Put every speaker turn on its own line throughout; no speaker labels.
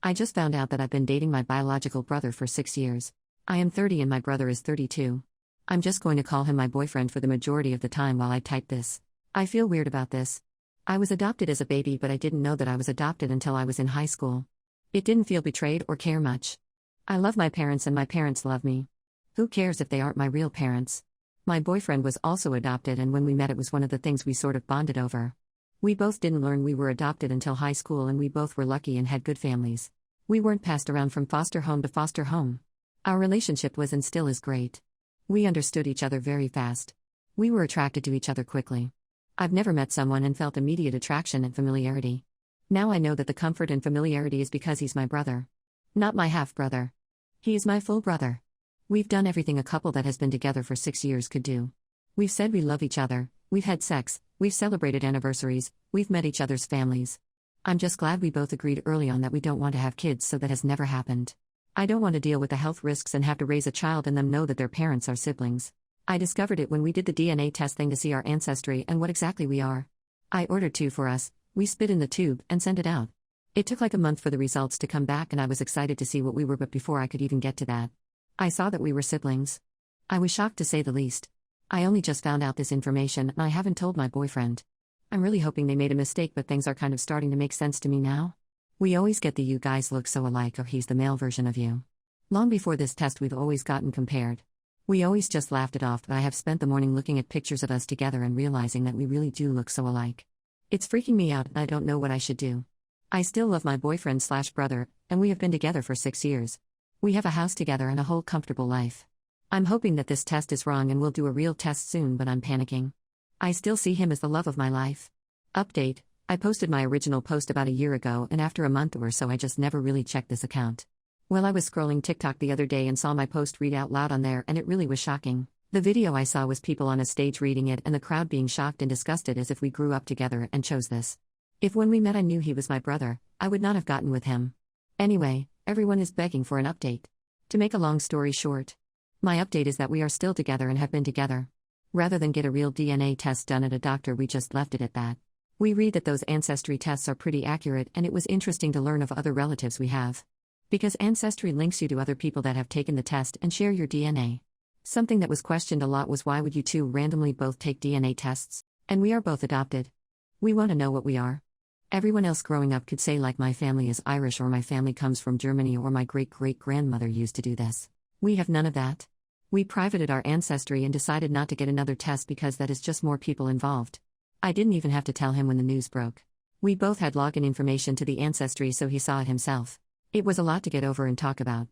I just found out that I've been dating my biological brother for 6 years. I am 30 and my brother is 32. I'm just going to call him my boyfriend for the majority of the time while I type this. I feel weird about this. I was adopted as a baby, but I didn't know that I was adopted until I was in high school. It didn't feel betrayed or care much. I love my parents and my parents love me. Who cares if they aren't my real parents? My boyfriend was also adopted, and when we met, it was one of the things we sort of bonded over. We both didn't learn we were adopted until high school, and we both were lucky and had good families. We weren't passed around from foster home to foster home. Our relationship was and still is great. We understood each other very fast. We were attracted to each other quickly. I've never met someone and felt immediate attraction and familiarity. Now I know that the comfort and familiarity is because he's my brother. Not my half-brother. He is my full brother. We've done everything a couple that has been together for 6 years could do. We've said we love each other, we've had sex, we've celebrated anniversaries, we've met each other's families. I'm just glad we both agreed early on that we don't want to have kids, so that has never happened. I don't want to deal with the health risks and have to raise a child and them know that their parents are siblings. I discovered it when we did the DNA test thing to see our ancestry and what exactly we are. I ordered 2 for us, we spit in the tube and sent it out. It took like a month for the results to come back, and I was excited to see what we were, but before I could even get to that, I saw that we were siblings. I was shocked to say the least. I only just found out this information and I haven't told my boyfriend. I'm really hoping they made a mistake, but things are kind of starting to make sense to me now. We always get the "you guys look so alike" or "he's the male version of you." Long before this test we've always gotten compared. We always just laughed it off, but I have spent the morning looking at pictures of us together and realizing that we really do look so alike. It's freaking me out and I don't know what I should do. I still love my boyfriend/brother, and we have been together for 6 years. We have a house together and a whole comfortable life. I'm hoping that this test is wrong and we'll do a real test soon, but I'm panicking. I still see him as the love of my life. Update: I posted my original post about a year ago, and after a month or so I just never really checked this account. Well, I was scrolling TikTok the other day and saw my post read out loud on there, and it really was shocking. The video I saw was people on a stage reading it and the crowd being shocked and disgusted as if we grew up together and chose this. If when we met I knew he was my brother, I would not have gotten with him. Anyway, everyone is begging for an update. To make a long story short, my update is that we are still together and have been together. Rather than get a real DNA test done at a doctor, we just left it at that. We read that those ancestry tests are pretty accurate, and it was interesting to learn of other relatives we have. Because Ancestry links you to other people that have taken the test and share your DNA. Something that was questioned a lot was, why would you two randomly both take DNA tests? And we are both adopted. We want to know what we are. Everyone else growing up could say, like, my family is Irish, or my family comes from Germany, or my great-great-grandmother used to do this. We have none of that. We privated our ancestry and decided not to get another test because that is just more people involved. I didn't even have to tell him when the news broke. We both had login information to the ancestry, so he saw it himself. It was a lot to get over and talk about.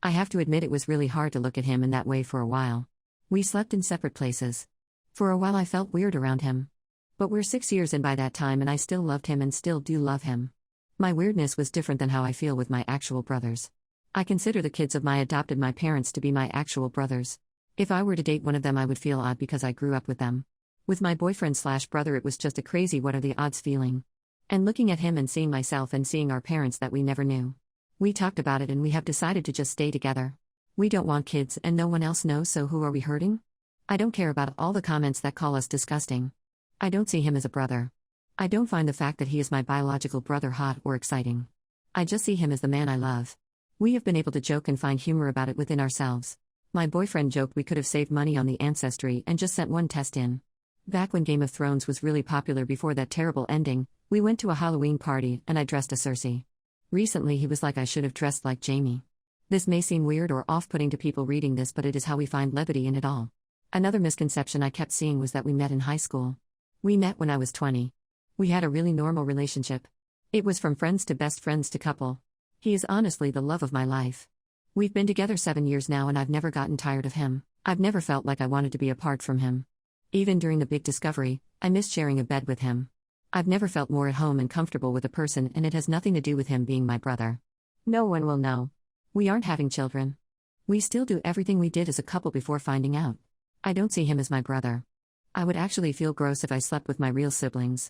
I have to admit, it was really hard to look at him in that way for a while. We slept in separate places. For a while I felt weird around him. But we're 6 years in by that time, and I still loved him and still do love him. My weirdness was different than how I feel with my actual brothers. I consider the kids of my parents to be my actual brothers. If I were to date one of them, I would feel odd because I grew up with them. With my boyfriend/brother, it was just a crazy what are the odds feeling. And looking at him and seeing myself and seeing our parents that we never knew. We talked about it and we have decided to just stay together. We don't want kids and no one else knows, so who are we hurting? I don't care about all the comments that call us disgusting. I don't see him as a brother. I don't find the fact that he is my biological brother hot or exciting. I just see him as the man I love. We have been able to joke and find humor about it within ourselves. My boyfriend joked we could have saved money on the ancestry and just sent one test in. Back when Game of Thrones was really popular before that terrible ending, we went to a Halloween party and I dressed as Cersei. Recently he was like I should have dressed like Jaime. This may seem weird or off-putting to people reading this, but it is how we find levity in it all. Another misconception I kept seeing was that we met in high school. We met when I was 20. We had a really normal relationship. It was from friends to best friends to couple. He is honestly the love of my life. We've been together 7 years now and I've never gotten tired of him. I've never felt like I wanted to be apart from him. Even during the big discovery, I missed sharing a bed with him. I've never felt more at home and comfortable with a person, and it has nothing to do with him being my brother. No one will know. We aren't having children. We still do everything we did as a couple before finding out. I don't see him as my brother. I would actually feel gross if I slept with my real siblings.